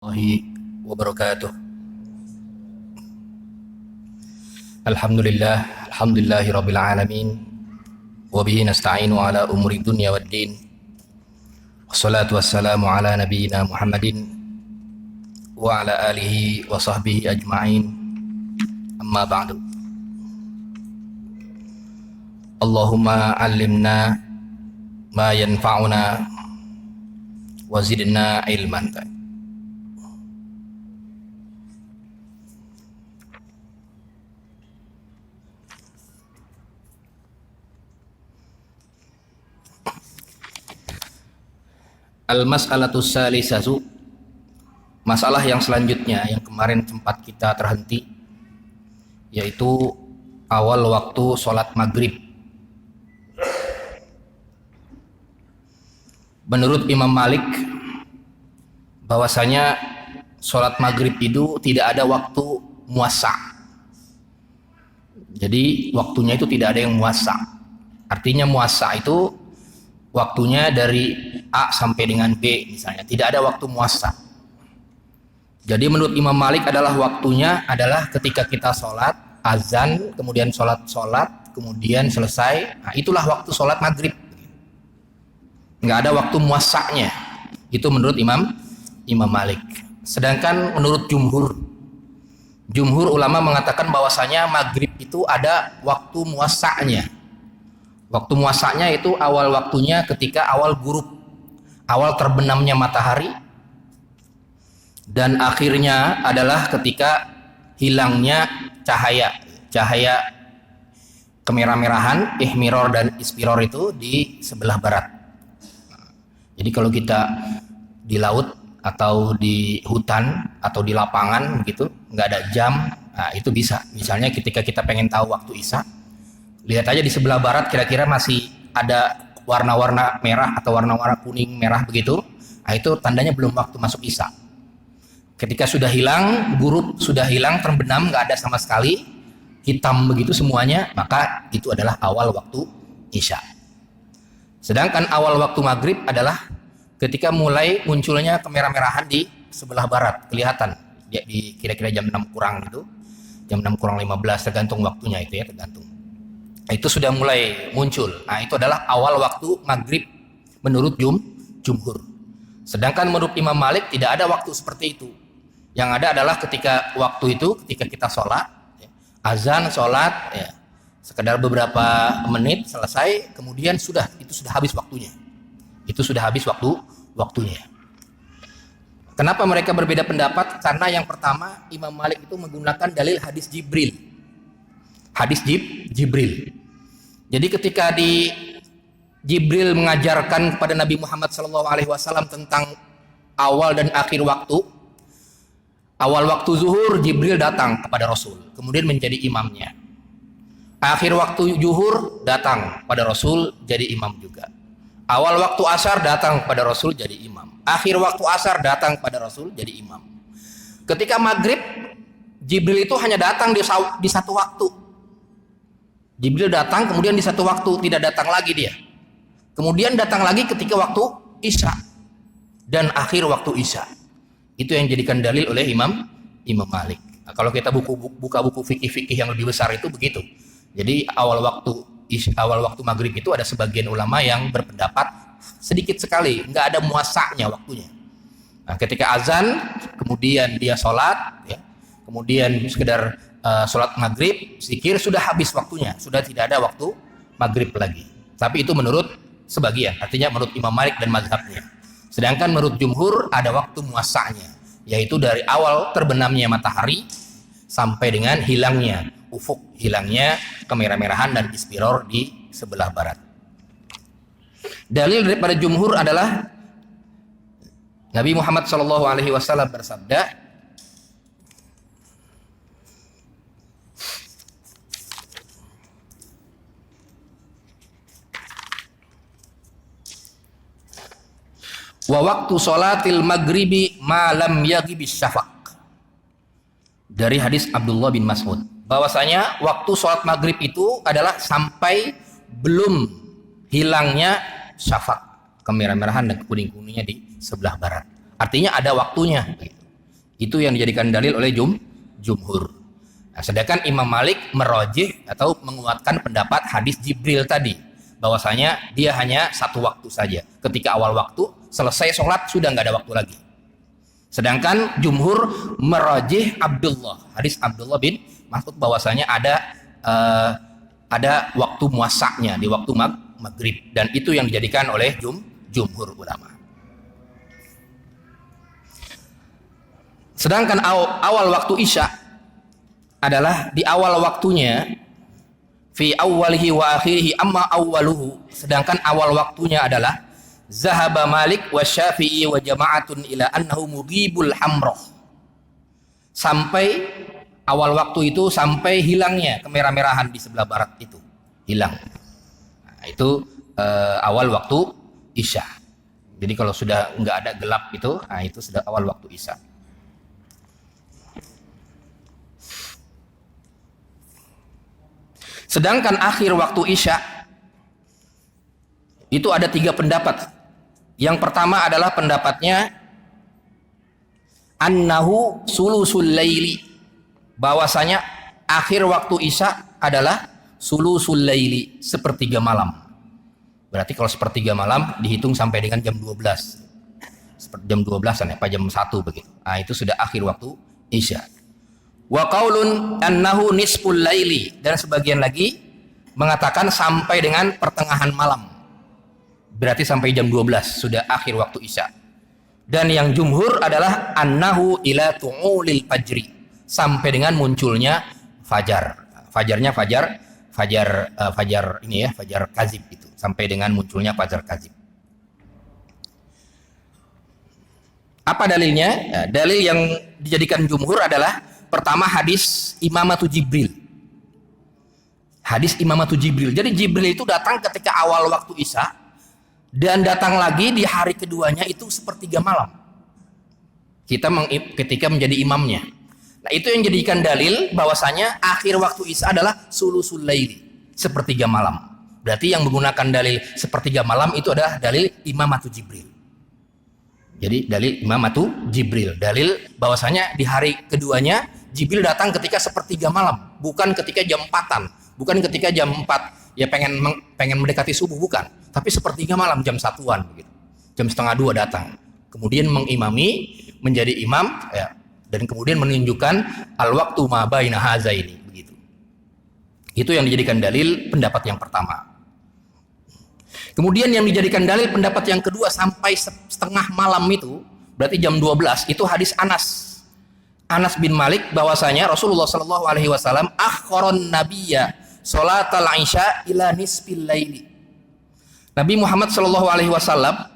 Warahmatullahi wabarakatuh. Alhamdulillahi rabbil alamin. Wa bihi nasta'inu ala umuri dunya waddin. Wassalatu wassalamu ala nabiyyina Muhammadin wa ala alihi wa sahbihi ajma'in. Amma ba'du. Allahumma 'allimna ma yanfa'una wa zidna ilman. Al-mas'alatus salisatu, masalah yang selanjutnya yang kemarin sempat kita terhenti, yaitu awal waktu sholat maghrib. Menurut Imam Malik, bahwasanya sholat maghrib itu tidak ada waktu muasa. Jadi waktunya itu tidak ada yang muasa. Artinya muasa itu waktunya dari A sampai dengan B misalnya, tidak ada waktu muasa. Jadi menurut Imam Malik adalah waktunya adalah ketika kita sholat, azan, kemudian sholat, kemudian selesai. Nah, itulah waktu sholat maghrib. Nggak ada waktu muasanya. Itu menurut Imam Malik. Sedangkan menurut jumhur ulama mengatakan bahwasanya maghrib itu ada waktu muasanya. Waktu muasanya itu awal waktunya ketika awal ghurub, awal terbenamnya matahari, dan akhirnya adalah ketika hilangnya cahaya kemerah-merahan, ihmiror dan ispiror itu di sebelah barat. Jadi kalau kita di laut atau di hutan atau di lapangan begitu, nggak ada jam, nah itu bisa. Misalnya ketika kita pengen tahu waktu isya, lihat aja di sebelah barat kira-kira masih ada warna-warna merah atau warna-warna kuning merah begitu. Nah itu tandanya belum waktu masuk isya. Ketika sudah hilang, ghurub sudah hilang, terbenam, nggak ada sama sekali, hitam begitu semuanya, maka itu adalah awal waktu isya. Sedangkan awal waktu maghrib adalah ketika mulai munculnya kemerah-merahan di sebelah barat, kelihatan di kira-kira jam 6 kurang gitu, jam 6 kurang 15 tergantung waktunya itu ya, tergantung. Itu sudah mulai muncul. Nah itu adalah awal waktu maghrib menurut jumhur. Sedangkan menurut Imam Malik tidak ada waktu seperti itu. Yang ada adalah ketika waktu itu ketika kita sholat, ya, azan, sholat, ya, sekedar beberapa menit selesai, kemudian itu sudah habis waktunya. Itu sudah habis waktunya. Kenapa mereka berbeda pendapat? Karena yang pertama Imam Malik itu menggunakan dalil hadis Jibril. Hadis Jibril. Jadi ketika Jibril mengajarkan kepada Nabi Muhammad SAW tentang awal dan akhir waktu, awal waktu zuhur Jibril datang kepada Rasul, kemudian menjadi imamnya. Akhir waktu zuhur datang pada Rasul jadi imam juga. Awal waktu asar datang pada Rasul jadi imam. Akhir waktu asar datang pada Rasul jadi imam. Ketika maghrib, Jibril itu hanya datang di satu waktu. Jibril datang, kemudian di satu waktu, tidak datang lagi dia. Kemudian datang lagi ketika waktu isya dan akhir waktu isya. Itu yang dijadikan dalil oleh Imam Malik. Nah, kalau kita buka buku fikih-fikih yang lebih besar itu begitu. Jadi awal waktu maghrib itu ada sebagian ulama yang berpendapat sedikit sekali, nggak ada muasanya waktunya. Nah, ketika azan, kemudian dia sholat, ya, kemudian sekedar sholat maghrib, zikir, sudah habis waktunya, sudah tidak ada waktu maghrib lagi. Tapi itu menurut sebagian, artinya menurut Imam Malik dan mazhabnya. Sedangkan menurut jumhur ada waktu muasanya, yaitu dari awal terbenamnya matahari sampai dengan hilangnya ufuk, hilangnya kemerah-merahan dan ispiror di sebelah barat. Dalil daripada jumhur adalah Nabi Muhammad SAW bersabda, wa waktu sholatil maghribi ma lam yaghibis syafaq. Dari hadis Abdullah bin Mas'ud, bahwasanya waktu sholat maghrib itu adalah sampai belum hilangnya syafaq, kemerah-merahan dan kuning-kuningnya di sebelah barat. Artinya ada waktunya. Itu yang dijadikan dalil oleh jumhur. Nah, sedangkan Imam Malik merojih atau menguatkan pendapat hadis Jibril tadi, bahwasanya dia hanya satu waktu saja. Ketika awal waktu selesai sholat sudah nggak ada waktu lagi. Sedangkan jumhur merojih hadis Abdullah bin Mas'ud, bahwasanya ada waktu muasaknya di waktu maghrib, dan itu yang dijadikan oleh jumhur ulama. Sedangkan awal waktu Isya adalah di awal waktunya, fi awwalihi wa akhirihi, amma awwaluhu, sedangkan awal waktunya adalah zahaba Malik wa Syafi'i wa jama'atun ila annahu mughibul hamrah. Sampai awal waktu itu sampai hilangnya kemerah-merahan di sebelah barat itu, hilang. Nah, itu awal waktu Isya. Jadi kalau sudah nggak ada gelap itu, nah itu sudah awal waktu Isya. Sedangkan akhir waktu Isya itu ada 3 pendapat. Yang pertama adalah pendapatnya annahu sulusul laili, bahwasanya akhir waktu Isya adalah sulusul laili, sepertiga malam. Berarti kalau sepertiga malam dihitung sampai dengan jam 12. Seperti jam 12-an ya, apa jam 1 begitu. Nah, itu sudah akhir waktu Isya. Wa qaulun annahu nisful laili, dan sebagian lagi mengatakan sampai dengan pertengahan malam. Berarti sampai jam 12 sudah akhir waktu Isya. Dan yang jumhur adalah annahu ila tu'ulil fajri, sampai dengan munculnya fajar. Fajarnya fajar ini ya, fajar kazib itu, sampai dengan munculnya fajar kazib. Apa dalilnya? Ya, dalil yang dijadikan jumhur adalah pertama hadis Imamatu Jibril. Hadis Imamatu Jibril. Jadi Jibril itu datang ketika awal waktu Isya dan datang lagi di hari keduanya itu sepertiga malam. Ketika menjadi imamnya. Nah, itu yang jadikan dalil bahwasanya akhir waktu Isya adalah sulusul laili, sepertiga malam. Berarti yang menggunakan dalil sepertiga malam itu adalah dalil Imamatu Jibril. Jadi dalil Imamatu Jibril, dalil bahwasanya di hari keduanya Jibril datang ketika sepertiga malam, bukan ketika jam 4-an, bukan ketika jam 4 ya pengen mendekati subuh, bukan, tapi sepertiga malam, jam 1-an begitu. Jam setengah 2 datang. Kemudian mengimami, menjadi imam ya, dan kemudian menunjukkan al-waqtu ma baina hazaini begitu. Itu yang dijadikan dalil pendapat yang pertama. Kemudian yang dijadikan dalil pendapat yang kedua sampai setengah malam itu, berarti jam 12, itu hadis Anas bin Malik, bahwasanya Rasulullah Shallallahu Alaihi Wasallam akhron nabiyya sholatal isya ila nisfil laili. Nabi Muhammad Shallallahu Alaihi Wasallam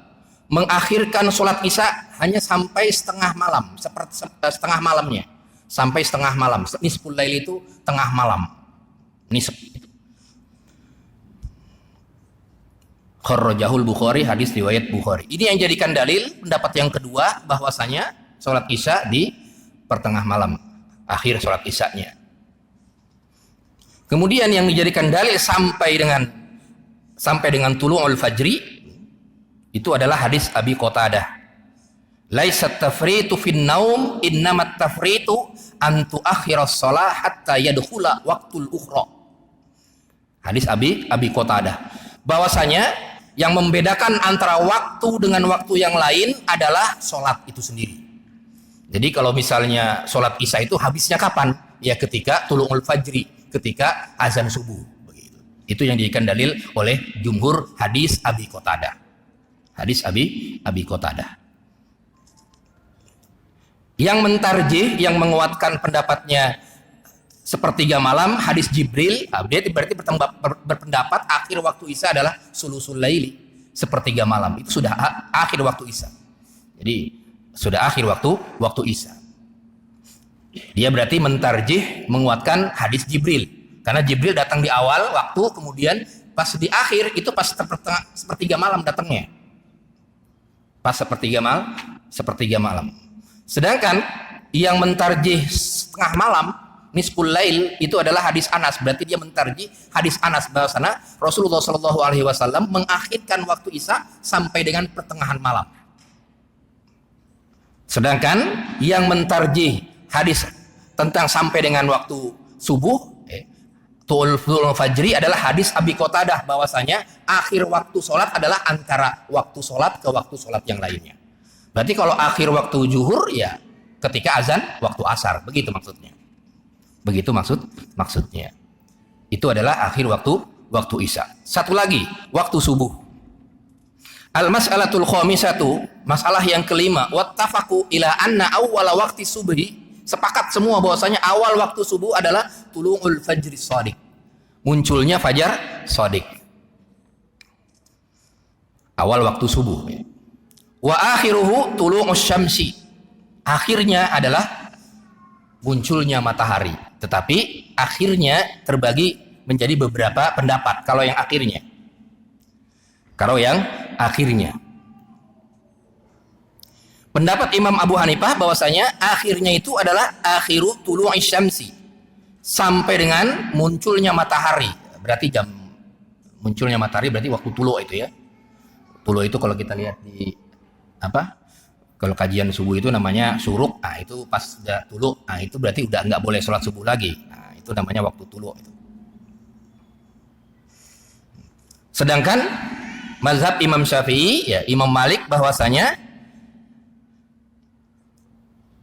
mengakhirkan sholat isya hanya sampai setengah malam, seperti setengah malamnya, sampai setengah malam. Nisful laili itu tengah malam, nisf. Kharrajahul Bukhari, hadis riwayat Bukhari. Ini yang jadikan dalil pendapat yang kedua, bahwasanya sholat isya di pertengah malam, akhir sholat isyanya. Kemudian yang dijadikan dalil sampai dengan tulu'ul fajri itu adalah hadis Abi Qatadah. Laisat tafritu fin naum, innamat tafritu an tuakhiras shalah hatta yadkhula waqtul ukhra. Hadis Abi Qatadah. Bahwasanya yang membedakan antara waktu dengan waktu yang lain adalah sholat itu sendiri. Jadi kalau misalnya sholat isya itu habisnya kapan? Ya ketika tulu'ul fajri, ketika azan subuh. Begitu. Itu yang dijadikan dalil oleh jumhur hadis Abi Qatadah. Hadis Abi Qatadah. Yang mentarjih, yang menguatkan pendapatnya sepertiga malam, hadis Jibril, dia berarti berpendapat akhir waktu isya adalah sulusul laili, sepertiga malam. Itu sudah akhir waktu isya. Jadi sudah akhir waktu isya. Dia berarti mentarjih, menguatkan hadis Jibril, karena Jibril datang di awal waktu, kemudian pas di akhir itu pas sepertiga malam datangnya, pas sepertiga malam. Sedangkan yang mentarjih setengah malam, nisful lail, itu adalah hadis Anas. Berarti dia mentarjih hadis Anas, bahwasanya Rasulullah Shallallahu Alaihi Wasallam mengakhirkan waktu isya sampai dengan pertengahan malam. Sedangkan yang mentarjih hadis tentang sampai dengan waktu subuh Tulul fajri adalah hadis Abi Qatadah, bahwasanya akhir waktu sholat adalah antara waktu sholat ke waktu sholat yang lainnya. Berarti kalau akhir waktu zuhur ya ketika azan waktu asar, begitu maksudnya. Begitu maksudnya. Itu adalah akhir waktu isya. Satu lagi, waktu subuh. Al-mas'alatul khamisatu, masalah yang kelima, wattafaqu ila anna awwala waqti subhi, sepakat semua bahwasanya awal waktu subuh adalah tulu'ul fajri shadiq, munculnya fajar shadiq. Awal waktu subuh. Wa akhiruhu tulu'us syamsi, akhirnya adalah munculnya matahari. Tetapi akhirnya terbagi menjadi beberapa pendapat kalau yang akhirnya. Pendapat Imam Abu Hanifah bahwasanya akhirnya itu adalah akhiru tulu'i syamsi, sampai dengan munculnya matahari. Berarti jam munculnya matahari berarti waktu tulu itu ya. Tulu itu kalau kita lihat di kalau kajian subuh itu namanya suruk. Nah, itu pas udah tulu, nah itu berarti udah nggak boleh sholat subuh lagi. Nah, itu namanya waktu tulu itu. Sedangkan mazhab Imam Syafi'i, ya Imam Malik, bahwasanya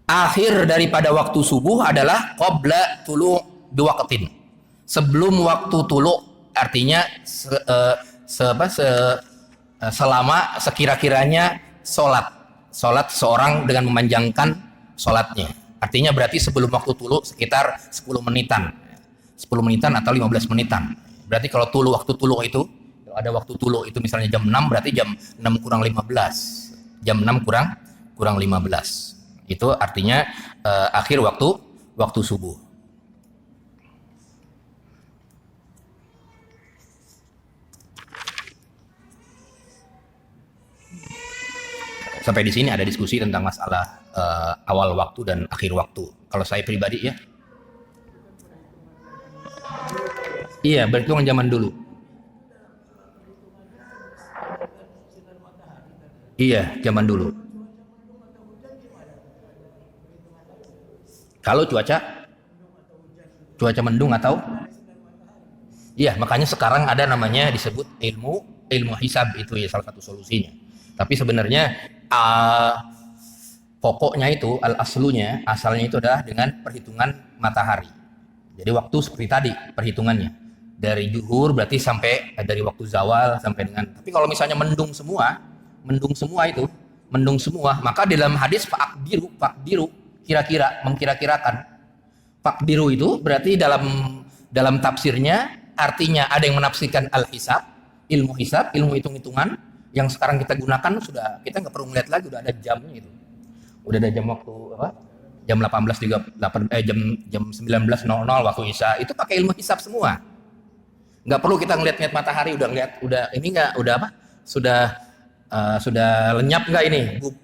akhir daripada waktu subuh adalah qabla tulu biwaqtin, sebelum waktu tulu, artinya selama sekira-kiranya sholat seorang dengan memanjangkan sholatnya, artinya berarti sebelum waktu tulu sekitar 10 menitan atau 15 menitan. Berarti kalau waktu tulu itu, kalau ada waktu tulu itu misalnya jam 6, berarti jam 6 kurang 15, jam 6 kurang 15. Itu artinya akhir waktu subuh. Sampai di sini ada diskusi tentang masalah awal waktu dan akhir waktu. Kalau saya pribadi ya, iya berhitungan zaman dulu. Iya, zaman dulu. Kalau cuaca mendung atau iya, makanya sekarang ada namanya disebut ilmu hisab, itu ya salah satu solusinya. Tapi sebenarnya pokoknya itu asalnya itu adalah dengan perhitungan matahari. Jadi waktu seperti tadi perhitungannya dari zuhur berarti sampai dari waktu zawal sampai dengan. Tapi kalau misalnya mendung semua maka di dalam hadis faqdiru mengkira-kirakan. Faqdiru itu berarti dalam tafsirnya artinya ada yang menafsirkan al-hisab, ilmu hitung-hitungan yang sekarang kita gunakan, sudah kita nggak perlu melihat lagi, udah ada jamnya itu. Udah ada jam waktu jam 18.38 jam 19.00 waktu isya, itu pakai ilmu hisab semua. Nggak perlu kita ngeliat matahari, sudah lenyap nggak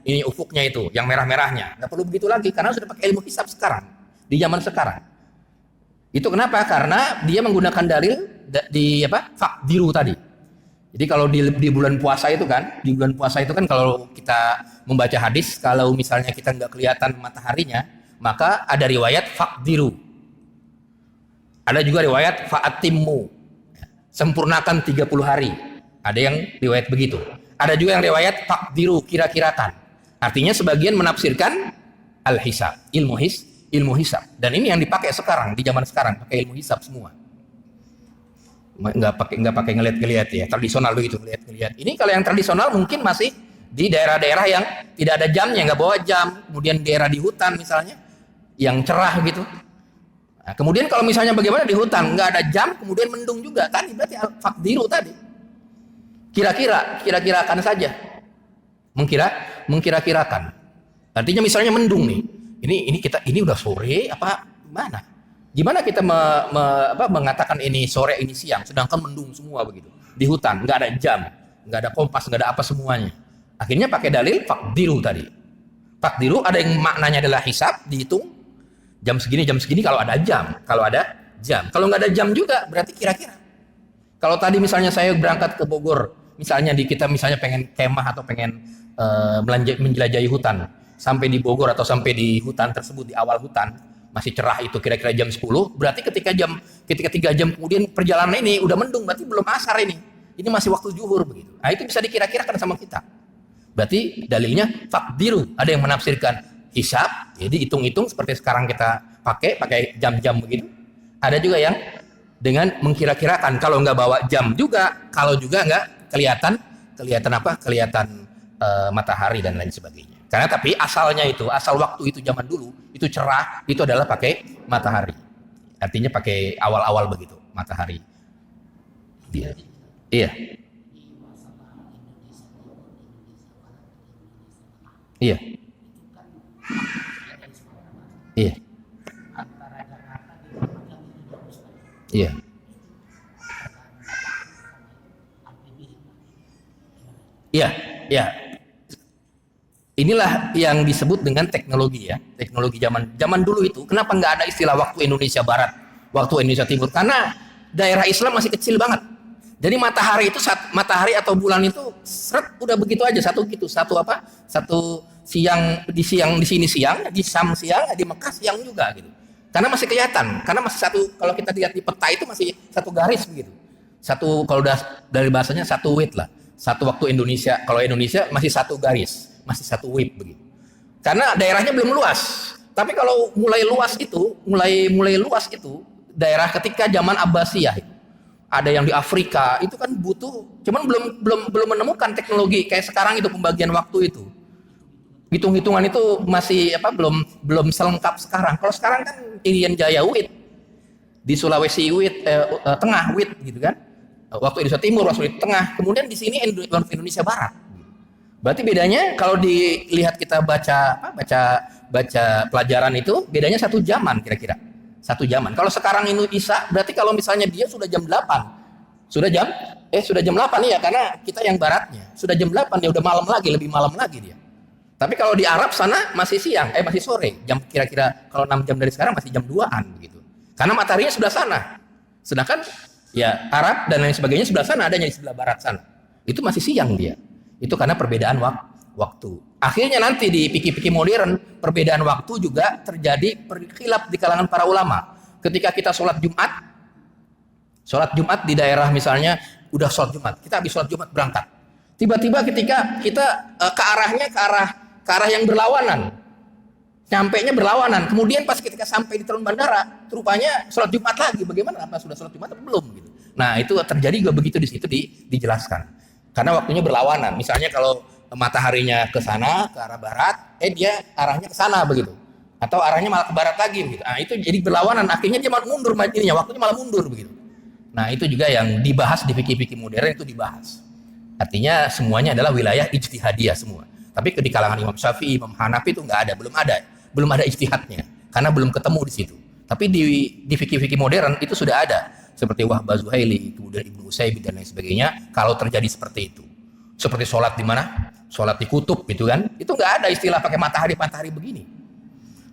ini ufuknya itu yang merah-merahnya, nggak perlu begitu lagi karena sudah pakai ilmu hisab sekarang di zaman sekarang. Itu kenapa? Karena dia menggunakan dalil faqdiru tadi. Jadi kalau di bulan puasa itu kan, kalau kita membaca hadis, kalau misalnya kita nggak kelihatan mataharinya, maka ada riwayat faqdiru, ada juga riwayat fa'atimmu, sempurnakan 30 hari, ada yang riwayat begitu. Ada juga yang riwayat faqdiru, kira-kirakan. Artinya sebagian menafsirkan al-hisab, ilmu hisab. Dan ini yang dipakai sekarang, di zaman sekarang, pakai ilmu hisab semua. Nggak pakai ngeliat-ngeliat ya, tradisional begitu, ngeliat-ngeliat. Ini kalau yang tradisional mungkin masih di daerah-daerah yang tidak ada jamnya, nggak bawa jam. Kemudian daerah di hutan misalnya, yang cerah gitu. Nah, kemudian kalau misalnya bagaimana di hutan, nggak ada jam, kemudian mendung juga, tadi berarti al-faqdiru tadi. Kira-kirakan saja, mengkira-kirakan. Artinya misalnya mendung nih, ini udah sore apa gimana? Gimana kita mengatakan ini sore ini siang, sedangkan mendung semua begitu di hutan, nggak ada jam, nggak ada kompas, nggak ada apa semuanya. Akhirnya pakai dalil faqdiru tadi. Faqdiru ada yang maknanya adalah hisab, dihitung jam segini kalau ada jam, kalau nggak ada jam juga berarti kira-kira. Kalau tadi misalnya saya berangkat ke Bogor, misalnya kita misalnya pengen kemah atau pengen menjelajahi hutan, sampai di Bogor atau sampai di hutan tersebut, di awal hutan masih cerah, itu kira-kira jam 10, berarti ketika 3 jam kemudian perjalanan ini udah mendung, berarti belum asar ini masih waktu zuhur begitu. Nah itu bisa dikira-kirakan sama kita. Berarti dalilnya fakdiru, ada yang menafsirkan hisab, jadi hitung-hitung seperti sekarang kita pakai jam-jam begitu. Ada juga yang dengan mengkira-kirakan, kalau nggak bawa jam juga, kalau juga nggak kelihatan matahari dan lain sebagainya. Karena tapi asal waktu itu zaman dulu itu cerah, itu adalah pakai matahari. Artinya pakai awal-awal begitu matahari. Iya. Iya. Iya. Iya. Iya. Iya. Inilah yang disebut dengan teknologi ya. Teknologi zaman dulu itu. Kenapa nggak ada istilah waktu Indonesia Barat, waktu Indonesia Timur? Karena daerah Islam masih kecil banget. Jadi matahari atau bulan itu udah begitu aja, satu siang di sini siang, di Syam siang, di Mekah siang juga gitu. Karena masih kelihatan, karena masih kalau kita lihat di peta itu masih satu garis begitu. Kalau udah dari bahasanya satu wit lah. Satu waktu Indonesia, kalau Indonesia masih satu garis, masih satu wit begitu. Karena daerahnya belum luas. Tapi kalau mulai luas itu daerah ketika zaman Abbasiyah itu. Ada yang di Afrika itu kan butuh, cuman belum menemukan teknologi kayak sekarang itu pembagian waktu itu. Hitung-hitungan itu masih belum selengkap sekarang. Kalau sekarang kan Irian Jaya WIT, di Sulawesi WIT, Tengah WIT gitu kan. Waktu Indonesia Timur, waktu di Tengah, kemudian di sini Indonesia Barat. Berarti bedanya kalau dilihat kita baca pelajaran itu bedanya 1 jaman kira-kira. 1 jaman. Kalau sekarang ini Isya, berarti kalau misalnya dia sudah jam 8. Sudah jam 8 ya, karena kita yang baratnya. Sudah jam 8 dia udah malam lagi, lebih malam lagi dia. Tapi kalau di Arab sana masih siang, masih sore. Jam kira-kira kalau 6 jam dari sekarang masih jam 2-an begitu. Karena mataharinya sebelah sana. Sedangkan ya Arab dan lain sebagainya sebelah sana, adanya di sebelah barat sana. Itu masih siang dia. Itu karena perbedaan waktu. Akhirnya nanti di fikih-fikih modern, perbedaan waktu juga terjadi khilaf di kalangan para ulama. Ketika kita sholat Jumat di daerah misalnya, udah sholat Jumat, kita habis sholat Jumat berangkat. Tiba-tiba ketika kita ke arah yang berlawanan, nyampainya berlawanan. Kemudian pas ketika sampai di terminal bandara, rupanya sholat Jumat lagi. Bagaimana? Apa sudah sholat Jumat atau belum? Gitu. Nah itu terjadi juga begitu di situ dijelaskan. Karena waktunya berlawanan. Misalnya kalau mataharinya ke sana, ke arah barat, dia arahnya ke sana begitu. Atau arahnya malah ke barat lagi begitu. Nah, itu jadi berlawanan, akhirnya dia malah mundur waktunya malah mundur begitu. Nah, itu juga yang dibahas di fikih-fikih modern itu dibahas. Artinya semuanya adalah wilayah ijtihadiyah semua. Tapi di kalangan Imam Syafi'i, Imam Hanafi itu belum ada ijtihadnya karena belum ketemu di situ. Tapi di fikih-fikih modern itu sudah ada, seperti Wahbah Zuhaili, kemudian Ibnu Utsaimin dan lain sebagainya. Kalau terjadi seperti itu, seperti sholat di mana? Sholat di kutub gitu kan? Itu nggak ada istilah pakai matahari begini.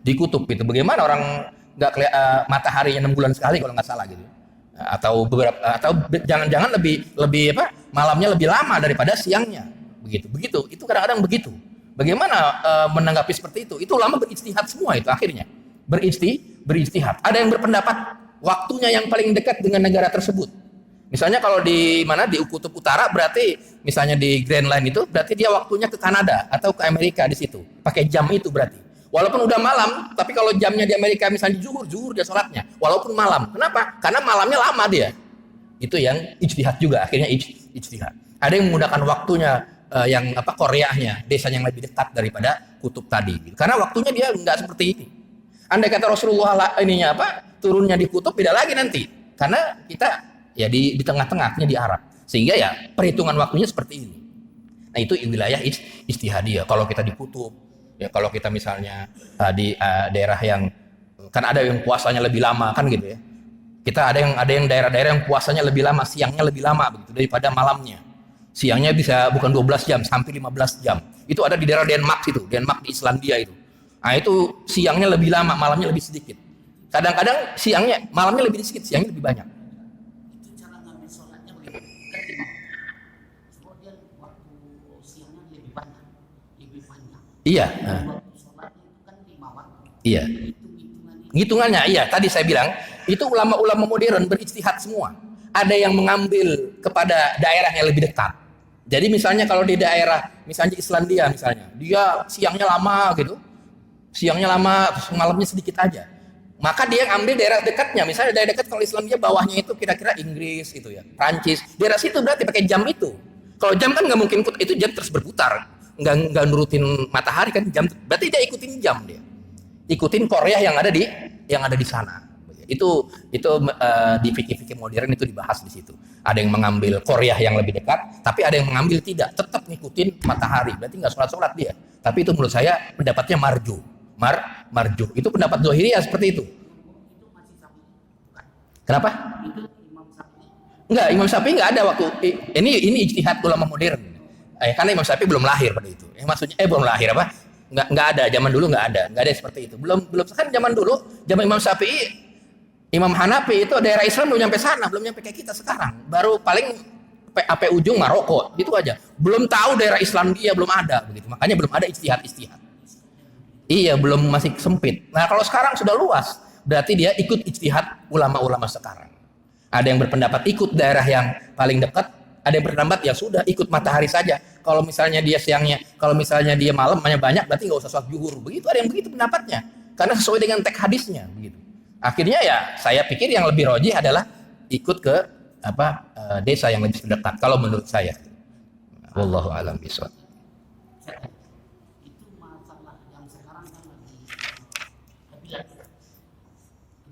Di kutub itu bagaimana orang nggak mataharinya 6 bulan sekali kalau nggak salah gitu. Atau jangan-jangan lebih malamnya lebih lama daripada siangnya. Begitu. Itu kadang-kadang begitu. Bagaimana menanggapi seperti itu? Itu ulama berijtihad semua itu akhirnya. Berijtihad. Ada yang berpendapat waktunya yang paling dekat dengan negara tersebut. Misalnya kalau di Kutub Utara berarti misalnya di Grand Line itu berarti dia waktunya ke Kanada atau ke Amerika di situ. Pakai jam itu berarti. Walaupun udah malam, tapi kalau jamnya di Amerika misalnya zuhur dia sholatnya. Walaupun malam. Kenapa? Karena malamnya lama dia. Itu yang ijtihad juga, akhirnya ijtihad. Ada yang menggunakan waktunya Koreanya, desa yang lebih dekat daripada kutub tadi. Gitu. Karena waktunya dia nggak seperti ini. Andai kata Rasulullah turunnya di kutub beda lagi nanti. Karena kita ya di tengah-tengahnya di Arab. Sehingga ya perhitungan waktunya seperti ini. Nah itu wilayah ijtihadiyah. Kalau kita di kutub, ya kalau kita misalnya di daerah yang kan ada yang puasanya lebih lama kan gitu ya. Kita ada yang daerah-daerah yang puasanya lebih lama, siangnya lebih lama begitu daripada malamnya. Siangnya bisa bukan 12 jam sampai 15 jam. Itu ada di daerah Denmark itu, Denmark di Islandia itu. Nah itu siangnya lebih lama, malamnya lebih sedikit. Kadang-kadang malamnya lebih sedikit, siangnya lebih banyak. Itu cara ngambil sholatnya bagaimana? Kan imam. Kemudian waktu siangnya lebih panjang. Iya. Waktu Iya. Hitungannya, iya. Tadi saya bilang itu ulama-ulama modern berijtihad semua. Ada yang mengambil kepada daerah yang lebih dekat. Jadi misalnya kalau di daerah, misalnya Islandia misalnya, dia siangnya lama gitu, siangnya lama, malamnya sedikit aja. Maka dia ambil daerah dekatnya, misalnya daerah dekat kalau Islandia bawahnya itu kira-kira Inggris itu ya, Prancis. Daerah situ berarti pakai jam itu. Kalau jam kan nggak mungkin itu jam terus berputar, nggak nurutin matahari kan jam. Berarti dia ikutin jam dia, ikutin Korea yang ada di sana. Itu di fikih-fikih modern itu dibahas di situ. Ada yang mengambil Korea yang lebih dekat, tapi ada yang mengambil tidak, tetap ngikutin matahari. Berarti nggak sholat dia. Tapi itu menurut saya pendapatnya marju. Marju. Itu pendapat Zahiriyah seperti itu. Kenapa? Enggak, Imam Syafi'i enggak ada waktu ini ijtihad ulama modern. Karena Imam Syafi'i belum lahir pada itu. Maksudnya belum lahir apa? Enggak ada, zaman dulu enggak ada seperti itu. Belum kan zaman dulu, zaman Imam Syafi'i, Imam Hanafi itu daerah Islam belum nyampe sana, belum nyampe kayak kita sekarang. Baru paling sampai ujung Maroko, gitu aja. Belum tahu daerah Islandia belum ada begitu. Makanya belum ada ijtihad. Iya, belum, masih sempit. Nah, kalau sekarang sudah luas, berarti dia ikut ijtihad ulama-ulama sekarang. Ada yang berpendapat ikut daerah yang paling dekat, ada yang berpendapat ya sudah ikut matahari saja. Kalau misalnya dia siangnya, kalau misalnya dia malam banyak, berarti nggak usah sholat zuhur. Begitu, ada yang begitu pendapatnya. Karena sesuai dengan teks hadisnya, begitu. Akhirnya ya saya pikir yang lebih rajih adalah ikut ke desa yang lebih dekat. Kalau menurut saya. Wallahu a'lam bishawab.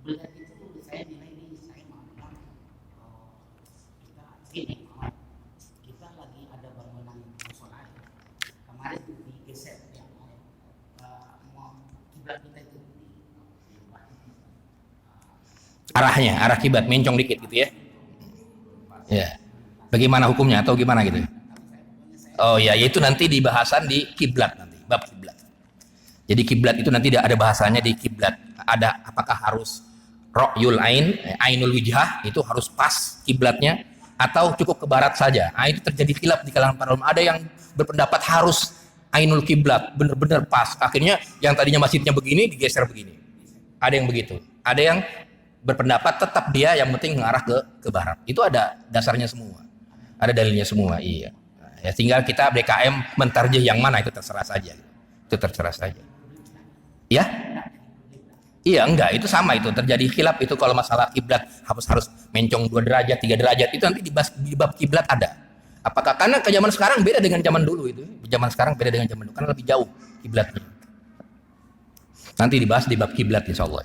Berat itu saya nilai ini, saya mau kita lagi ada bangunan musola kemarin digeser ya, mau kiblat kita itu Arah kiblat mencong dikit gitu ya. Ya. Bagaimana hukumnya atau gimana gitu? Oh ya, itu nanti di bahasan di kiblat nanti, bab kiblat. Jadi kiblat itu nanti ada bahasanya di kiblat. Ada apakah harus Ra'yul ainul wijhah itu harus pas kiblatnya atau cukup ke barat saja. Itu terjadi khilaf di kalangan para ulama. Ada yang berpendapat harus ainul kiblat, benar-benar pas. Akhirnya yang tadinya masjidnya begini digeser begini. Ada yang begitu. Ada yang berpendapat tetap dia yang penting mengarah ke barat. Itu ada dasarnya semua. Ada dalilnya semua. Iya. Ya tinggal kita BKM mentarjih yang mana itu terserah saja. Itu terserah saja. Ya? Iya, enggak, itu sama, itu terjadi khilaf itu kalau masalah kiblat harus mencong 2 derajat, 3 derajat, itu nanti di bab kiblat ada. Apakah karena ke zaman sekarang beda dengan zaman dulu itu? Zaman sekarang beda dengan zaman dulu karena lebih jauh kiblatnya. Nanti dibahas di bab kiblat insyaallah.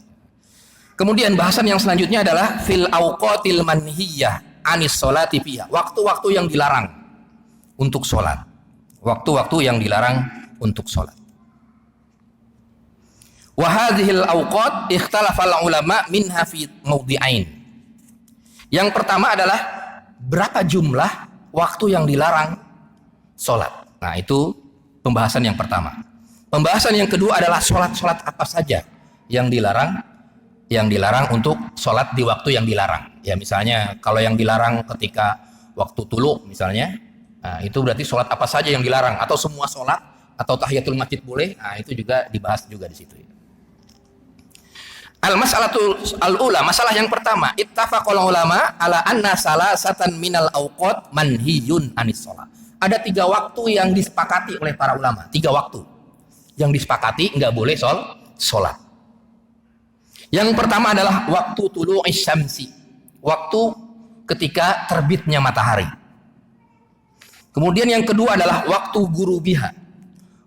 Kemudian bahasan yang selanjutnya adalah fil auqatil manhiyah anis sholati fiha. Waktu-waktu yang dilarang untuk sholat. Waktu-waktu yang dilarang untuk sholat. Wa hadhil awqat ikhtalafal ulama minha fi mawdi'ain. Yang pertama adalah berapa jumlah waktu yang dilarang sholat. Nah, itu pembahasan yang pertama. Pembahasan yang kedua adalah sholat apa saja yang dilarang untuk sholat di waktu yang dilarang. Ya misalnya kalau yang dilarang ketika waktu tulu misalnya, nah, itu berarti sholat apa saja yang dilarang, atau semua sholat, atau tahiyatul masjid boleh. Nah, itu juga dibahas juga di situ. Al-mas'alatul al-ula, masalah yang pertama, ittafaqal ulama ala anna salasatan minal awqat manhiyun anis shalah. Ada 3 waktu yang disepakati oleh para ulama, 3 waktu yang disepakati enggak boleh sholat. Yang pertama adalah waktu tulu'is syamsi, waktu ketika terbitnya matahari. Kemudian yang kedua adalah waktu gurubiha,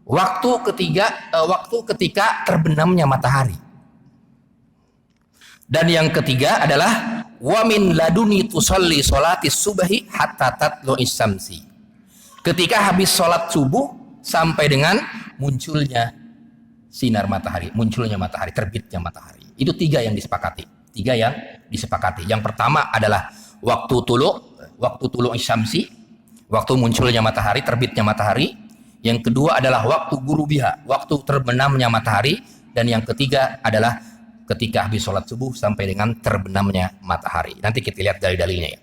waktu ketika terbenamnya matahari. Dan yang ketiga adalah wa min laduni tusalli sholatis subhi hatta tatlu'is syamsi. Ketika habis sholat subuh sampai dengan munculnya sinar matahari, munculnya matahari, terbitnya matahari. Itu 3 yang disepakati. 3 yang disepakati. Yang pertama adalah waktu tulu'is syamsi, waktu munculnya matahari, terbitnya matahari. Yang kedua adalah waktu gurubiha, waktu terbenamnya matahari. Dan yang ketiga adalah ketika habis sholat subuh sampai dengan terbenamnya matahari. Nanti kita lihat dalil-dalilnya ya.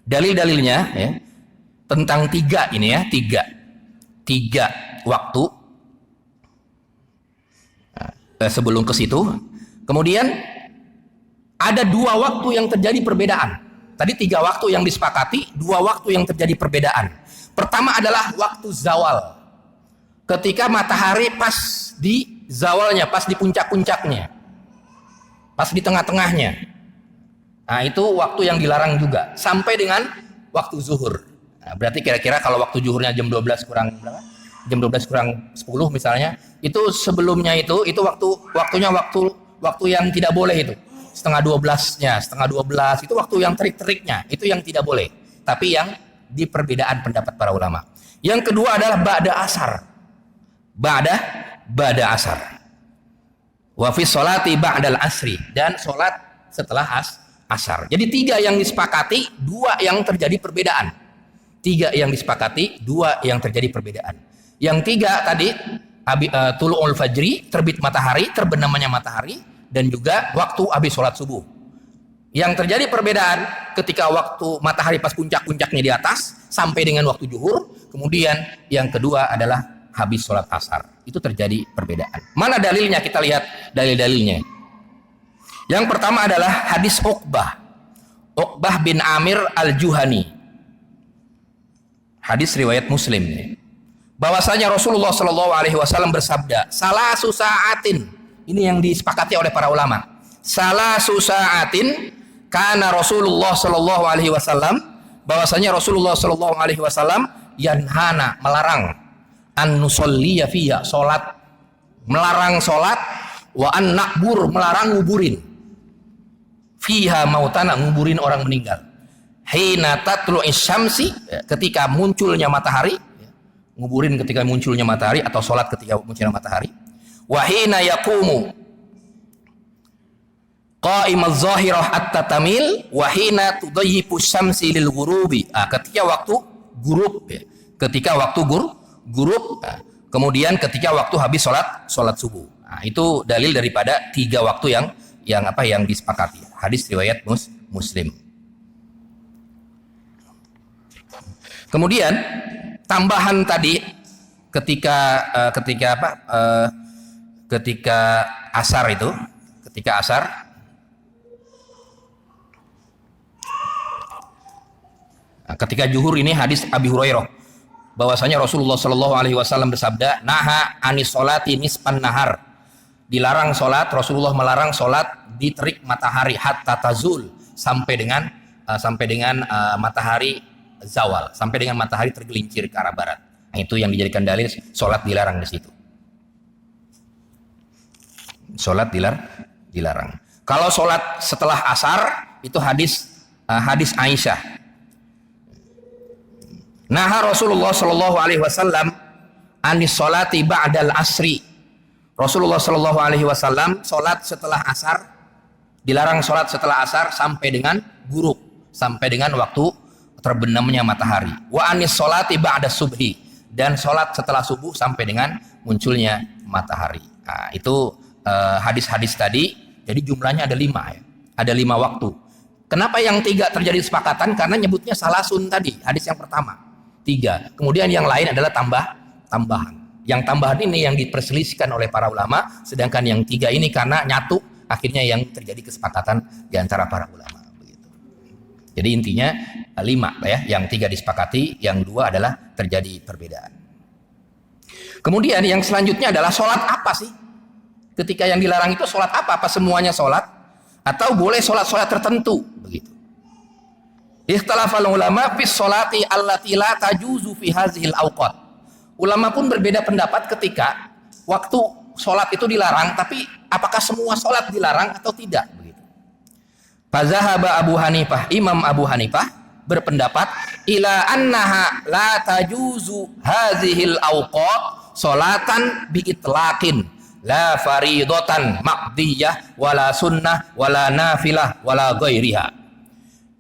Dalil-dalilnya ya, tentang 3 ini ya, 3 waktu. sebelum ke situ. Kemudian ada 2 waktu yang terjadi perbedaan. Tadi 3 waktu yang disepakati, 2 waktu yang terjadi perbedaan. Pertama adalah waktu zawal. Ketika matahari pas di zawalnya, pas di puncak-puncaknya, pas di tengah-tengahnya. Nah, itu waktu yang dilarang juga. Sampai dengan waktu zuhur. Nah, berarti kira-kira kalau waktu zuhurnya jam 12 kurang berapa? Jam 12 kurang 10 misalnya, itu sebelumnya itu waktunya waktu yang tidak boleh itu. Setengah 12 itu waktu yang terik-teriknya, itu yang tidak boleh. Tapi yang di perbedaan pendapat para ulama. Yang kedua adalah ba'da asar. Ba'da asar. Wa fi sholati ba'dal asri, dan sholat setelah asar. Jadi 3 yang disepakati, 2 yang terjadi perbedaan. 3 yang disepakati, 2 yang terjadi perbedaan. Yang 3 tadi tulu'ul fajri, terbit matahari, terbenamnya matahari, dan juga waktu habis sholat subuh. Yang terjadi perbedaan ketika waktu matahari pas puncak-puncaknya di atas sampai dengan waktu zuhur. Kemudian yang kedua adalah habis sholat asar. Itu terjadi perbedaan. Mana dalilnya? Kita lihat dalil-dalilnya. Yang pertama adalah hadis Uqbah bin Amir al-Juhani. Hadis riwayat Muslim. Bahwasanya Rasulullah Shallallahu Alaihi Wasallam bersabda, salasu sa'atin. Ini yang disepakati oleh para ulama. Salasu sa'atin, karena Rasulullah Shallallahu Alaihi Wasallam, bahwasanya Rasulullah Shallallahu Alaihi Wasallam yanhana, melarang an nusolliya fiha, solat, melarang solat, wa an nakbur, melarang nguburin, fiha mautana, nguburin orang meninggal, hina tatlu'is syamsi, ketika munculnya matahari, nguburin ketika munculnya matahari, atau solat ketika munculnya matahari, wa hina yaqumu qa'imaz zahirah at-tatamil, wa hina tudayyifu syamsi lil ghurubi, ketika waktu gurub, ketika waktu gurub, kemudian ketika waktu habis sholat subuh. Nah, itu dalil daripada 3 waktu yang disepakati. Hadis riwayat Muslim. Kemudian tambahan tadi ketika asar itu, ketika asar, ketika zuhur ini hadis Abi Hurairah, bahwasanya Rasulullah Shallallahu Alaihi Wasallam bersabda, naha anis solati nispan nahar, dilarang solat, Rasulullah melarang solat di terik matahari hatta tazul, sampai dengan matahari zawal, sampai dengan matahari tergelincir ke arah barat. Nah, itu yang dijadikan dalil solat dilarang di situ. Solat dilarang. Kalau solat setelah asar itu hadis Aisyah. Naha Rasulullah Shallallahu Alaihi Wasallam anis solati ba'dal asri. Rasulullah Shallallahu Alaihi Wasallam solat setelah asar, dilarang solat setelah asar sampai dengan gurub, sampai dengan waktu terbenamnya matahari. Wa anis solati ba'da subhi, dan solat setelah subuh sampai dengan munculnya matahari. Nah, itu hadis-hadis tadi. Jadi jumlahnya ada 5 ya. Ada 5 waktu. Kenapa yang 3 terjadi kesepakatan? Karena nyebutnya salasun tadi, hadis yang pertama. 3. Kemudian yang lain adalah tambahan. Yang tambahan ini yang diperselisihkan oleh para ulama, sedangkan yang 3 ini karena nyatu, akhirnya yang terjadi kesepakatan di antara para ulama. Begitu. Jadi intinya 5 ya, yang 3 disepakati, yang 2 adalah terjadi perbedaan. Kemudian yang selanjutnya adalah sholat apa sih? Ketika yang dilarang itu sholat apa? Apa semuanya sholat? Atau boleh sholat-sholat tertentu? Begitu. Ikhtalafal ulama fi sholati allati la tajuzu fi hazihil awqat. Ulama pun berbeda pendapat ketika waktu sholat itu dilarang, tapi apakah semua sholat dilarang atau tidak? Begitu. Fazahaba Abu Hanifah, Imam Abu Hanifah berpendapat ila annaha la tajuzu hazihil awqat sholatan bi itlaqin la faridatan maqdiyah wala sunnah wala nafilah wala ghairiha.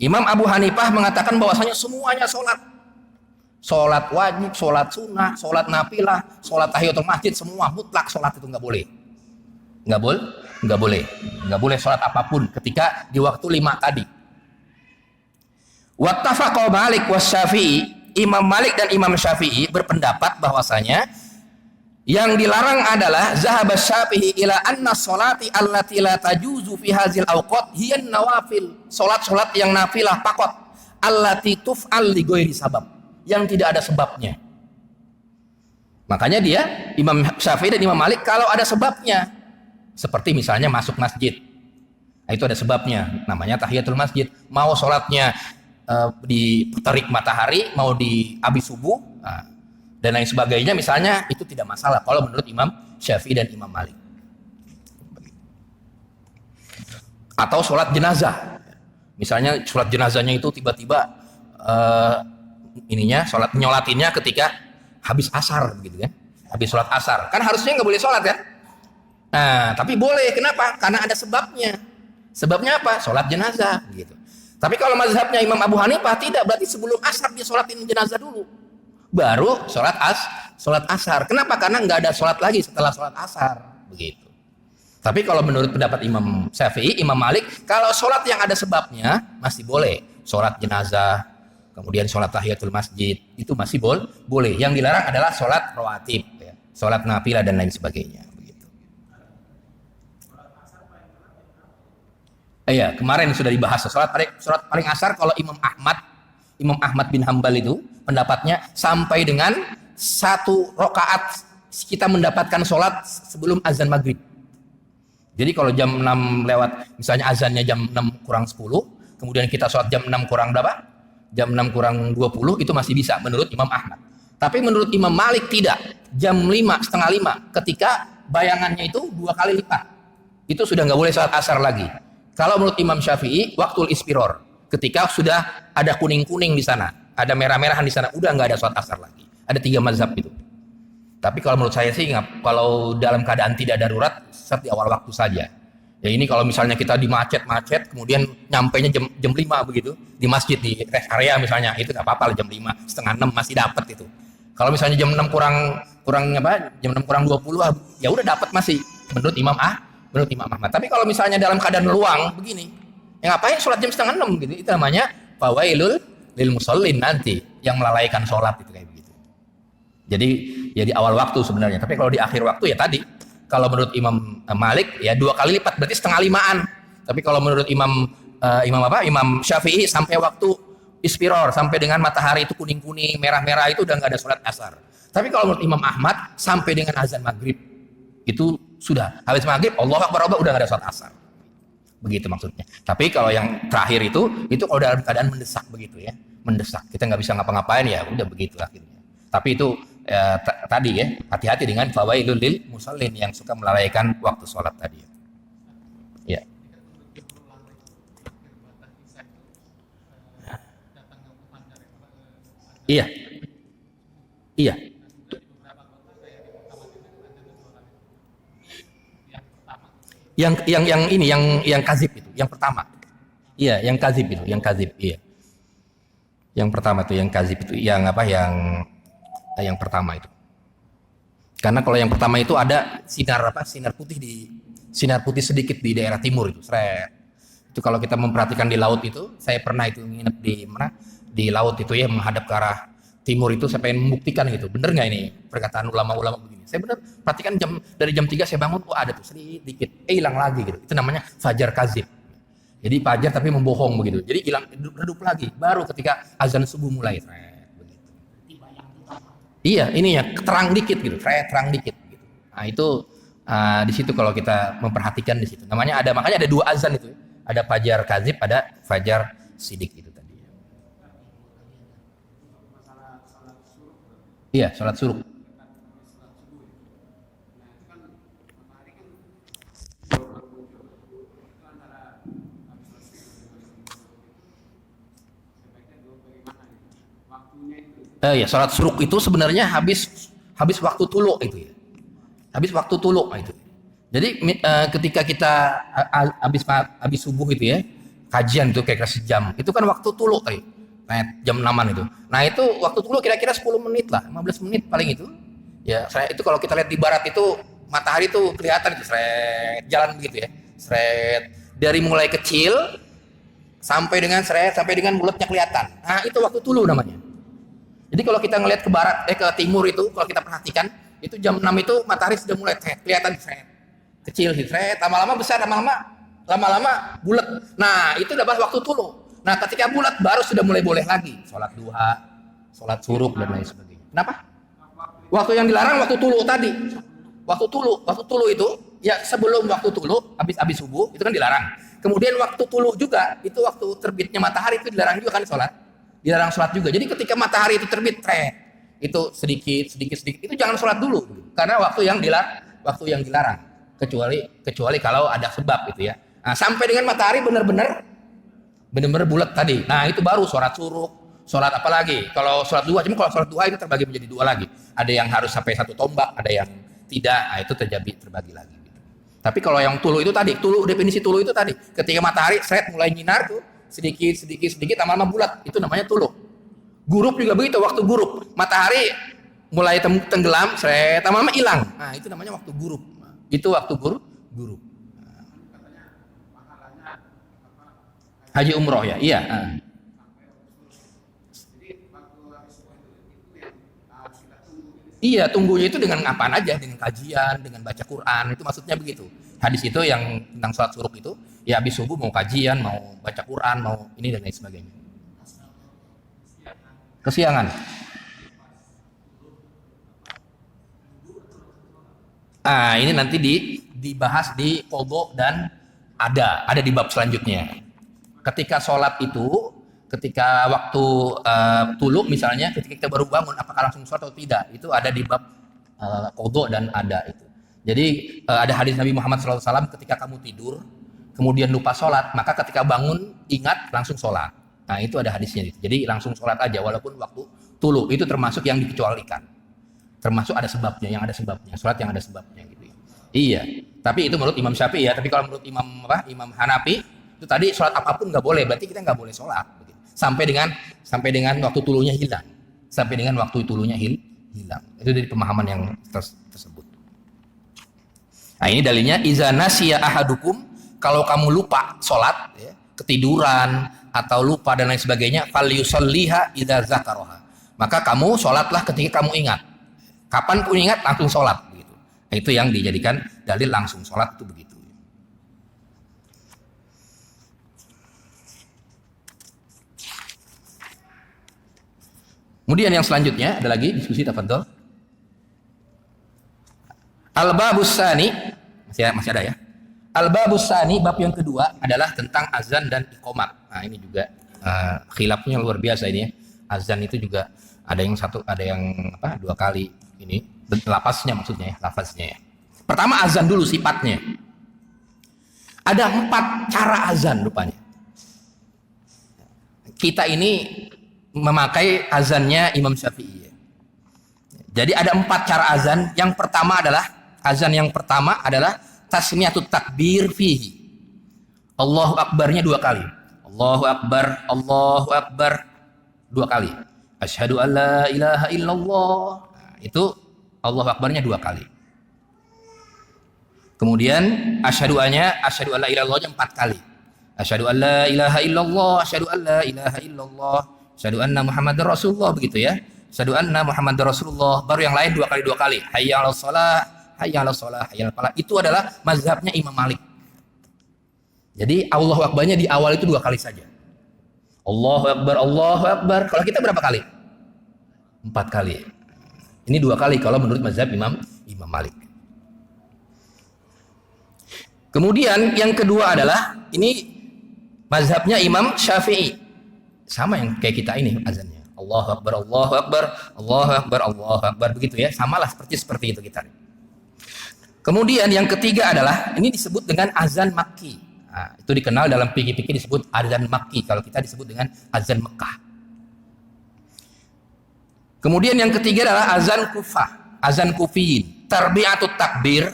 Imam Abu Hanifah mengatakan bahwasanya semuanya sholat wajib, sholat sunnah, sholat nafilah, sholat tahiyatul masjid, semua mutlak sholat itu nggak boleh, nggak boleh sholat apapun ketika di waktu 5 tadi. Wattafaqa Malik was Syafi'i, Imam Malik dan Imam Syafi'i berpendapat bahwasanya Yang dilarang adalah zahaba Syafi'i ila anna sholati allati la tajuzu fi hazil awqat hiya nawafil. Salat-salat yang nafilah pakot allati tuf'al li ghairi sabab, yang tidak ada sebabnya. Makanya dia Imam Syafi'i dan Imam Malik kalau ada sebabnya, seperti misalnya masuk masjid, nah, itu ada sebabnya, namanya tahiyatul masjid. Mau sholatnya di terik matahari, mau di habis subuh, nah, dan lain sebagainya, misalnya itu tidak masalah kalau menurut Imam Syafi'i dan Imam Malik. Atau sholat jenazah, misalnya sholat jenazahnya itu tiba-tiba sholat nyolatinnya ketika habis asar, begitu kan? Habis sholat asar, kan harusnya nggak boleh sholat kan? Nah, tapi boleh, kenapa? Karena ada sebabnya. Sebabnya apa? Sholat jenazah, gitu. Tapi kalau mazhabnya Imam Abu Hanifah tidak, berarti sebelum asar dia sholatin jenazah dulu, baru sholat asar. Kenapa? Karena nggak ada sholat lagi setelah sholat asar, begitu. Tapi kalau menurut pendapat Imam Syafi'i, Imam Malik, kalau sholat yang ada sebabnya masih boleh. Sholat jenazah, kemudian sholat tahiyatul masjid, itu masih boleh. Yang dilarang adalah sholat rawatib, ya. Sholat nafilah dan lain sebagainya. Begitu. Iya, kemarin sudah dibahas sholat paling asar. Kalau Imam Ahmad bin Hambal itu pendapatnya sampai dengan 1 rakaat kita mendapatkan sholat sebelum azan maghrib. Jadi kalau jam 6 lewat, misalnya azannya jam 6 kurang 10, kemudian kita sholat jam 6 kurang berapa? Jam 6 kurang 20, itu masih bisa menurut Imam Ahmad. Tapi menurut Imam Malik tidak. Jam 5, setengah 5, ketika bayangannya itu 2 kali lipat, itu sudah nggak boleh sholat asar lagi. Kalau menurut Imam Syafi'i, waktul ispiror, ketika sudah ada kuning-kuning di sana, ada merah-merahan di sana, udah nggak ada sholat asar lagi. Ada 3 mazhab itu. Tapi kalau menurut saya sih, kalau dalam keadaan tidak darurat, di awal waktu saja. Ya ini kalau misalnya kita di macet, kemudian nyampainya jam 5 begitu, di masjid, di rest area misalnya, itu nggak apa-apa, jam 5, setengah 6 masih dapat itu. Kalau misalnya jam 6 jam 6 kurang 20, ya udah dapat masih, menurut Imam Ahmad. Tapi kalau misalnya dalam keadaan luang begini, ya ngapain sholat jam setengah 6 gitu, itu namanya fawailul lil musallin, nanti yang melalaikan sholat itu kayak begitu. Jadi ya di awal waktu sebenarnya, tapi kalau di akhir waktu ya tadi, kalau menurut Imam Malik ya 2 kali lipat, berarti setengah 5-an. Tapi kalau menurut Imam Syafi'i sampai waktu ispiror, sampai dengan matahari itu kuning-kuning, merah-merah, itu udah nggak ada sholat asar. Tapi kalau menurut Imam Ahmad sampai dengan azan maghrib, itu sudah habis maghrib Allahu Akbar, udah nggak ada sholat asar. Begitu maksudnya. Tapi kalau yang terakhir itu kalau dalam keadaan mendesak begitu ya, mendesak, kita nggak bisa ngapa-ngapain, ya udah begitu akhirnya. Tapi itu tadi ya, hati-hati dengan fawailul lil musallin, yang suka melalaikan waktu sholat tadi. Ya. Iya. Iya. Yang kazib itu, yang pertama. Iya, yang kazib itu, iya. Yang pertama itu yang kazib itu, yang pertama itu. Karena kalau yang pertama itu ada sinar putih sedikit di daerah timur itu. Itu kalau kita memperhatikan di laut itu, saya pernah itu nginep di laut itu ya, menghadap ke arah timur itu, saya pengen membuktikan gitu. Bener nggak ini perkataan ulama-ulama begini? Saya bener perhatikan dari jam 3 saya bangun, ada tuh sedikit, hilang lagi gitu. Itu namanya fajar kazib. Jadi fajar tapi membohong begitu. Jadi hilang, redup lagi. Baru ketika azan subuh mulai. Iya, ini ya terang dikit gitu, terang dikit gitu. Nah itu di situ kalau kita memperhatikan di situ. Makanya ada 2 azan itu. Ada fajar kazib, ada fajar sidik itu tadi. Iya, salat suruk. Ya, sholat suruk itu sebenarnya habis waktu tuluk itu ya. Habis waktu tuluk itu. Jadi ketika kita habis subuh itu ya, kajian itu kira-kira sejam. Itu kan waktu tuluk tadi. Jam 6-an itu. Nah, itu waktu tuluk kira-kira 10 menit lah, 15 menit paling itu. Ya, itu kalau kita lihat di barat itu matahari itu kelihatan itu jalan begitu ya. Dari mulai kecil sampai dengan bulatnya kelihatan. Nah, itu waktu tulu namanya. Jadi kalau kita ngelihat ke barat, ke timur itu, kalau kita perhatikan, Itu jam 6 itu matahari sudah mulai kelihatan kecil sih, lama-lama besar, lama-lama bulat. Nah, itu udah pas waktu tulu. Nah, ketika bulat baru sudah mulai boleh lagi sholat duha, sholat syuruk dan lain sebagainya. Kenapa? Waktu yang dilarang waktu tulu tadi. Waktu tulu itu ya sebelum waktu tulu, habis subuh itu kan dilarang. Kemudian waktu tulu juga, itu waktu terbitnya matahari itu dilarang juga kan sholat. Dilarang sholat juga. Jadi ketika matahari itu terbit, itu sedikit, itu jangan sholat dulu. Karena waktu yang dilarang. Kecuali kalau ada sebab gitu ya. Nah, sampai dengan matahari benar-benar bulat tadi. Nah, itu baru sholat suruk, sholat apa lagi? Kalau sholat duha, cuma kalau sholat duha itu terbagi menjadi dua lagi. Ada yang harus sampai 1 tombak, ada yang tidak. Nah, itu terbagi lagi. Tapi kalau yang tulu itu tadi, definisi tulu itu tadi, ketika matahari mulai nyinar tuh sedikit, lama-lama bulat, itu namanya tulu. Gurub juga begitu, waktu gurub, matahari mulai tenggelam, lama-lama hilang. Nah, itu namanya waktu gurub. Itu waktu gurub. Haji umroh ya, iya. Iya, tunggunya itu dengan apaan aja, dengan kajian, dengan baca Quran, itu maksudnya begitu. Hadis itu yang tentang sholat suruk itu, ya habis subuh mau kajian, mau baca Quran, mau ini dan lain sebagainya. Kesiangan. Ah, ini nanti dibahas di qadha dan ada di bab selanjutnya. Ketika sholat itu, ketika waktu tulu misalnya, ketika kita baru bangun, apakah langsung sholat atau tidak, itu ada di bab qadha dan ada itu. Jadi ada hadis Nabi Muhammad SAW, ketika kamu tidur, kemudian lupa sholat, maka ketika bangun ingat langsung sholat. Nah, itu ada hadisnya. Jadi langsung sholat aja walaupun waktu tulu, itu termasuk yang dikecualikan. Termasuk ada sebabnya, sholat yang ada sebabnya gitu. Iya. Tapi itu menurut Imam Syafi'i ya. Tapi kalau menurut Imam Hanafi, itu tadi sholat apapun nggak boleh, berarti kita nggak boleh sholat. Begitu. Sampai dengan waktu tulunya hilang. Itu dari pemahaman yang tersebut. Nah, ini dalilnya iza nasiya ahadukum, kalau kamu lupa sholat, ya, ketiduran atau lupa dan lain sebagainya, falyusalliha idza dzakaraha. Maka kamu sholatlah ketika kamu ingat. Kapan pun ingat langsung sholat begitu. Nah, itu yang dijadikan dalil langsung sholat itu begitu. Kemudian yang selanjutnya ada lagi diskusi, tafadhol. Al-babus tsani, masih ada ya. Al-babus tsani, bab yang kedua adalah tentang azan dan iqamah. Nah, ini juga khilafnya luar biasa ini ya. Azan itu juga ada yang dua kali ini. Lafaznya maksudnya ya. Pertama azan dulu sifatnya. Ada 4 cara azan rupanya. Kita ini memakai azannya Imam Syafi'i. Jadi ada 4 cara azan. Azan yang pertama adalah tasmiyatut takbir fihi. Allahu akbarnya 2 kali. Allahu akbar 2 kali. Asyhadu an la ilaha illallah. Nah, itu Allahu akbarnya 2 kali. Kemudian asyhadu an la ilaha illallahnya 4 kali. Asyhadu an la ilaha illallah, asyhadu an la ilaha illallah, asyhadu anna Muhammadar Rasulullah, begitu ya. Asyhadu anna Muhammadar Rasulullah, baru yang lain 2 kali. Hayya 'alas shalah, hayya 'alas shalah, hayya 'alal falah. Itu adalah mazhabnya Imam Malik. Jadi Allahu akbarnya di awal itu 2 kali saja. Allahu akbar. Kalau kita berapa kali? 4 kali. Ini 2 kali kalau menurut mazhab Imam Malik. Kemudian yang kedua adalah ini mazhabnya Imam Syafi'i. Sama yang kayak kita ini azannya. Allahu akbar, Allahu akbar, Allahu akbar, Allahu akbar, begitu ya. Samalah seperti itu kita. Kemudian yang ketiga adalah ini disebut dengan azan Makki. Nah, itu dikenal dalam fikih-fikih disebut azan Makki, kalau kita disebut dengan azan Mekah. Kemudian yang ketiga adalah azan Kufah, azan Kufiyin. Tarbi'atut takbir,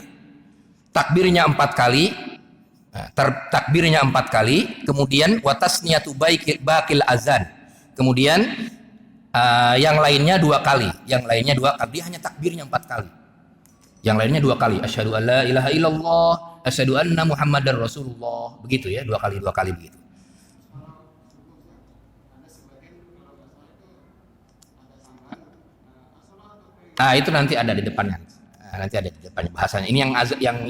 takbirnya 4 kali. Takbirnya 4 kali. Kemudian watasniyatu baqil azan. Kemudian yang lainnya 2 kali. Dia hanya takbirnya 4 kali. Yang lainnya 2 kali. Asyhadu an la ilaha illallah, asyhadu anna Muhammadar Rasulullah. Begitu ya, 2 kali begitu. Nah, itu nanti ada di depannya. Nah, nanti ada di depan bahasanya. Ini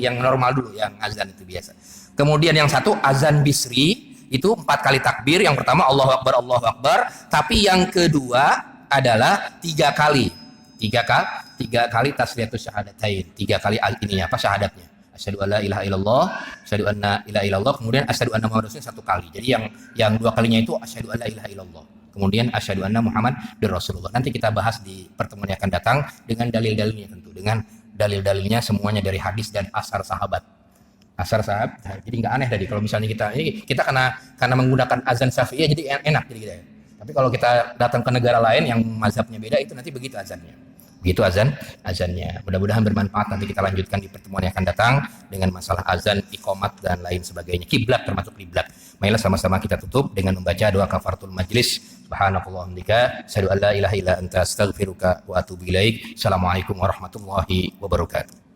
yang normal dulu, yang azan itu biasa. Kemudian yang satu azan bisri itu 4 kali takbir. Yang pertama Allahu Akbar, Allahu Akbar. Tapi yang kedua adalah 3 kali. 3 kali tasliyatus syahadatain. 3 kali ininya apa syahadatnya. Asyhadu alla ilaha illallah, asyhadu anna ilaha illallah, kemudian asyhadu anna muhammadar rasulullah 1 kali. Jadi yang 2 kalinya itu asyhadu alla ilaha illallah. Kemudian asyhadu anna muhammadar rasulullah. Nanti kita bahas di pertemuan yang akan datang dengan dalil-dalilnya tentu. Dengan dalil-dalilnya semuanya dari hadis dan asar sahabat. Asar sahabat. Jadi nggak aneh tadi kalau misalnya kita karena menggunakan azan Syafi'iyah jadi enak jadi kita. Tapi kalau kita datang ke negara lain yang mazhabnya beda itu nanti begitu azannya. Begitu azannya. Mudah-mudahan bermanfaat. Nanti kita lanjutkan di pertemuan yang akan datang dengan masalah azan, iqamat dan lain sebagainya. Kiblat termasuk kiblat. Marilah sama-sama kita tutup dengan membaca doa kafaratul majlis. Subhanakallahumma hamdika asyhadu an la ilaha illa anta astaghfiruka wa atubu ilaik. Assalamualaikum warahmatullahi wabarakatuh.